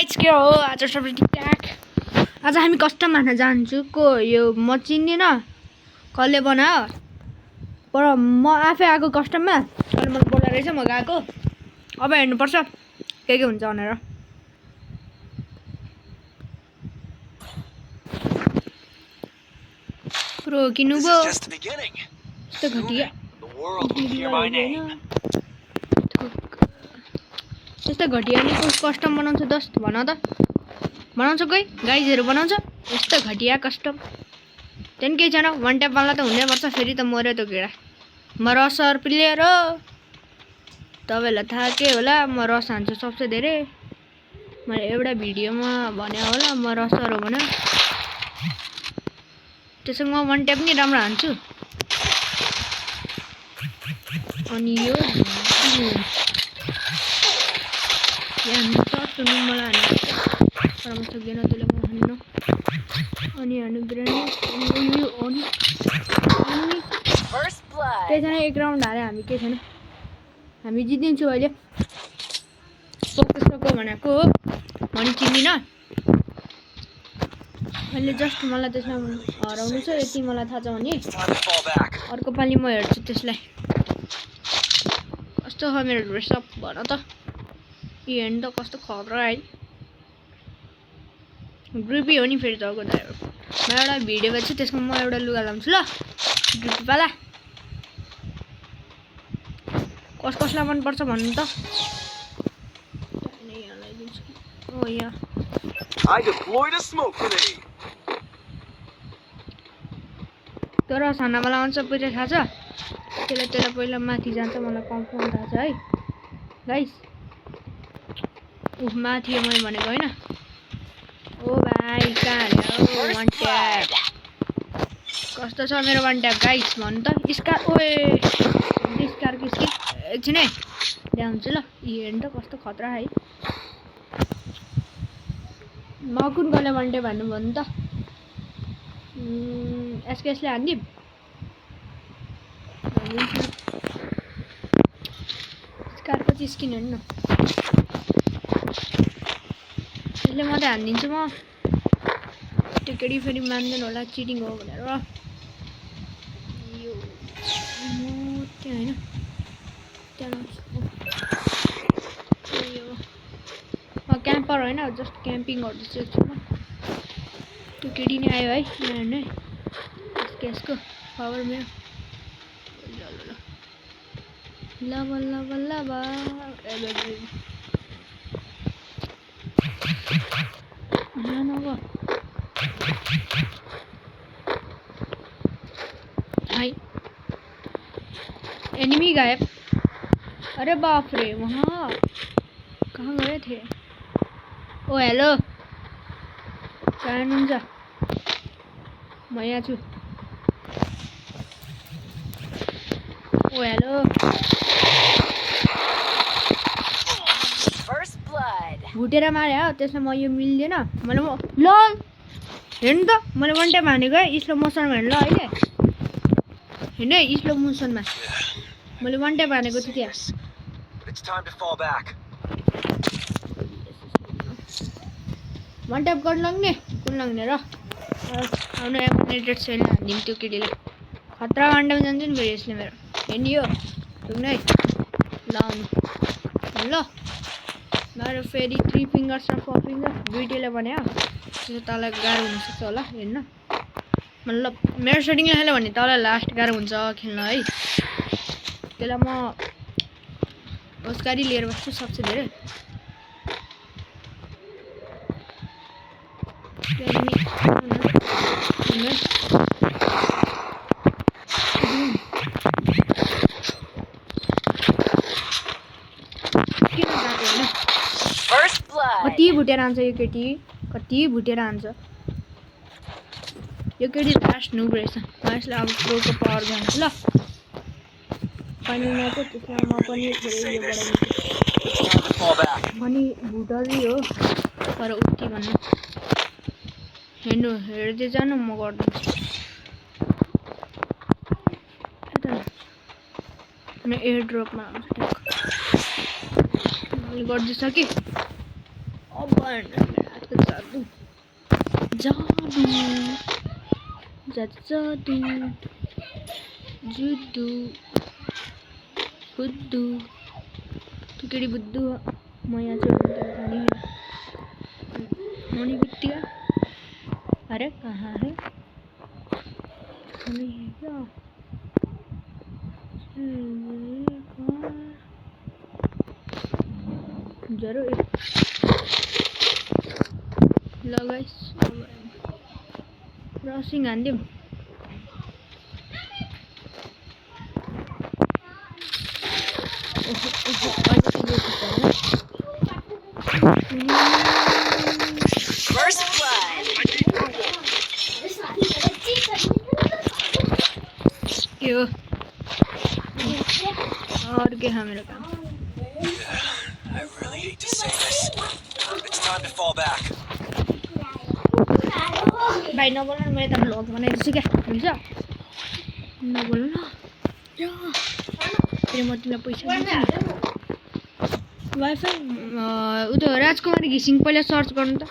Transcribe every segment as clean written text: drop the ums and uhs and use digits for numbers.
Guys के हो आज सबै ठिकठाक। आज हामी कस्टम हान्न जान्छु को यो म चिन्दिन कसले बनायो पर म आफै आएको कस्टममा अनि मलाई बोलाएर चाहिँ म गएको। अब हेर्नुपर्छ के हुन्छ भनेर। प्रो किन्नुभयो यस्तो घटिया त्यस्तो घटिया नि कस्टम बनाउँछ दस्त भन त बनाउँछ कोही गाइजहरू बनाउँछ यस्तो घटिया कस्टम त्यहाँ केही छैन। वान ट्याप वाला त हुनै पर्छ। फेरि त मर्यो त केडा। म रसर प्लेयर हो तपाईँलाई थाहा के होला। म रस हान्छु सबसे धेरै। मैले एउटा भिडियोमा भने होला म रसर हो भने। त्यसो म वान ट्याप नि राम्रो हान्छु। अनि यो सुन्नु मलाई हान्नु तर म सक्दैन त्यसले म हान्नु। अनि हान्नु ग्रेनेड यो अनि केही छैन। एक राउन्ड हारे हामी केही छैन। हामी जितिदिन्छु अहिले। फोकस भनेको हो भनी चिन्दिन। अहिले जस्ट मलाई त्यसमा हराउनु छ यति मलाई थाहा छ भने अर्को पालि म हेर्छु त्यसलाई कस्तो छ मेरो ड्रेसअप भन त। यो हेर्नु त कस्तो खतरा है। ग्रुपी हो नि फेरि त अर्को ड्राइभर। म एउटा भिडियो बेच्छु त्यसमा म एउटा लुगा लाउँछु ल ग्रुपीवाला। कसलाई मनपर्छ भन्नु त। ओ यहाँ तर सानावाला आउँछ पुरै थाहा छ। त्यसलाई पहिला माथि जान्छ मलाई कन्फर्म थाहा छ है गाइस। माथि मैले भनेको होइन। ओ भाइ कहाँ हाल्यो वान ट्याप कस्तो छ मेरो वान ट्याप गाइस भन्नु त। स्कार ओए स्कारको स्किल एकछिन है ल्याउँछु ल। हेर्नु त कस्तो खतरा है। म कुन कसले वान ट्याप हान्नु भन्नु त। एसकेएसले हानिदिउँ स्कारको चाहिँ स्किन हेर्नु न। यसले मात्रै हानिदिन्छु म। त्यो केटी फेरि मान्दैन होला चिटिङ हो भनेर। यो म त्यहाँ होइन त्यहाँ म क्याम्पर होइन जस्ट क्याम्पिङ गर्दैछु एकछिनमा। त्यो केटी नै आयो है यहाँ हेर्नु है यसको पावर मेरो लभ लभ लभ हाय एनिमी गायब। अरे बाप रे वहाँ कहाँ गए थे। ओ हेलो कहाँ हुनुहुन्छ। म यहाँ छु। ओ हेलो भुटेर मारे हो त्यसमा म यो मिल्दैन। मैले ल हेर्नु त मैले वान टाइम हानेको है स्लो मोसनमा हेर्नु ल अहिले हेर्नु है स्लो मोसनमा मैले वान टाइम हानेको थिएँ त्यहाँ। वान टाइप गर्न लाग्ने कुन लाग्ने र आउनु एमिनेटेड छैन हानिदिउँ त्यो केटीले। खतरा वान टाइम जान्छ नि फेरि यसले मेरो हेर्नु यो सुन्नु है ल आउनु ल मेरो फेरि 3 फिङ्गर्स र 4 फिङ्गर दुइटैले भन्यो त्यसो तँलाई गाह्रो हुनसक्छ होला हेर्न। मतलब मेरो सेटिङले खेल्यो भने तँलाई लास्ट गाह्रो हुन्छ खेल्न है। त्यसलाई म होसकारी लिएर बस्छु सबसे धेरै। कति भुटेर आन्छ यो केटी कति भुटेर आन्छ यो केटी लास्ट नुब रहेछ। म यसलाई अब प्रोको पावर जान्छु ल फाइनल म्याच हो त्यसमा म पनि फेरि यो बढाइदिन्छु। अनि भुटरी हो तर उति भन्नु हेर्नु हेर्दै जानु म गरिदिन्छु। अनि एयर ड्रपमा आउँछ मैले गर्दैछ कि अब मेरो हातको जादु जादु जादु जुदु बुद्धू तू केड़ी बुद्धू मैं यहाँ से मोनी बिट्टिया अरे कहाँ है नहीं है क्या जरूर लगाइस क्रॉसिंग आंदिम First blood. यो और क्या है मेरा काम I really hate to say this. It's time to fall back. भाई न बोल्नु न मैले त भ्लग बनाइदिन्छु क्या हुन्छ न बोल्नु न फेरि म तिमीलाई पैसा दिन्छु वाइफाई उ त राजकुमारी घिसिङ पहिला सर्च गर्नु त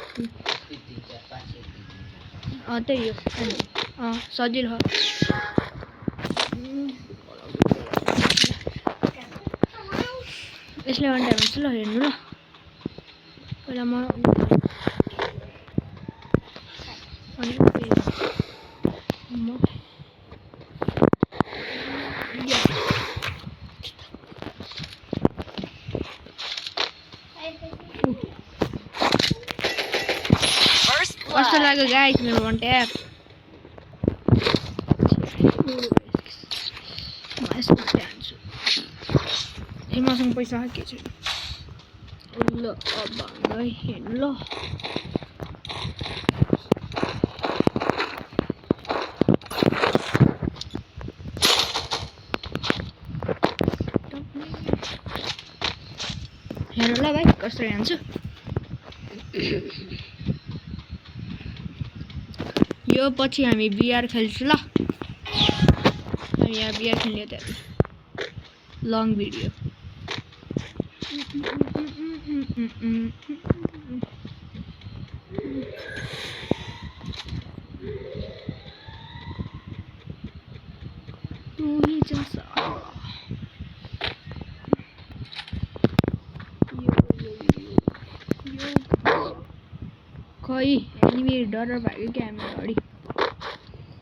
त्यही हो सजिलो हो यसले वान टाइम हुन्छ ल हेर्नु ल पहिला म कस्तो लाग्यो गाइस मेरो वान ट्याप मसँग पैसा के छ ल अब हेर्नु ल हेर्नु ल भाइ कस्तो हान्छु यो पछि हामी बिआर खेल्छु ल यहाँ बिआर खेल्ने त लङ भिडियो खै एनिमी डर भाग्यो क्या हामी अगाडि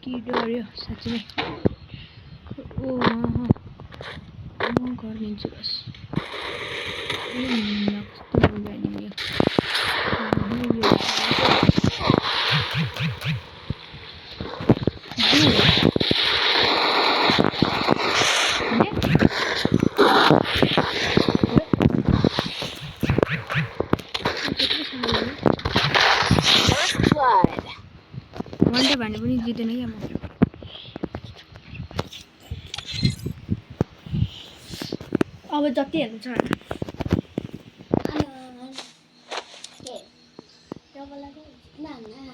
के डर्यो साँच्चै नै ओ म गरिदिन्छु बस वनडे भने पनि जितेन क्या म अब जति हेर्नु छ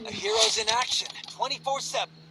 A hero's in action, 24/7.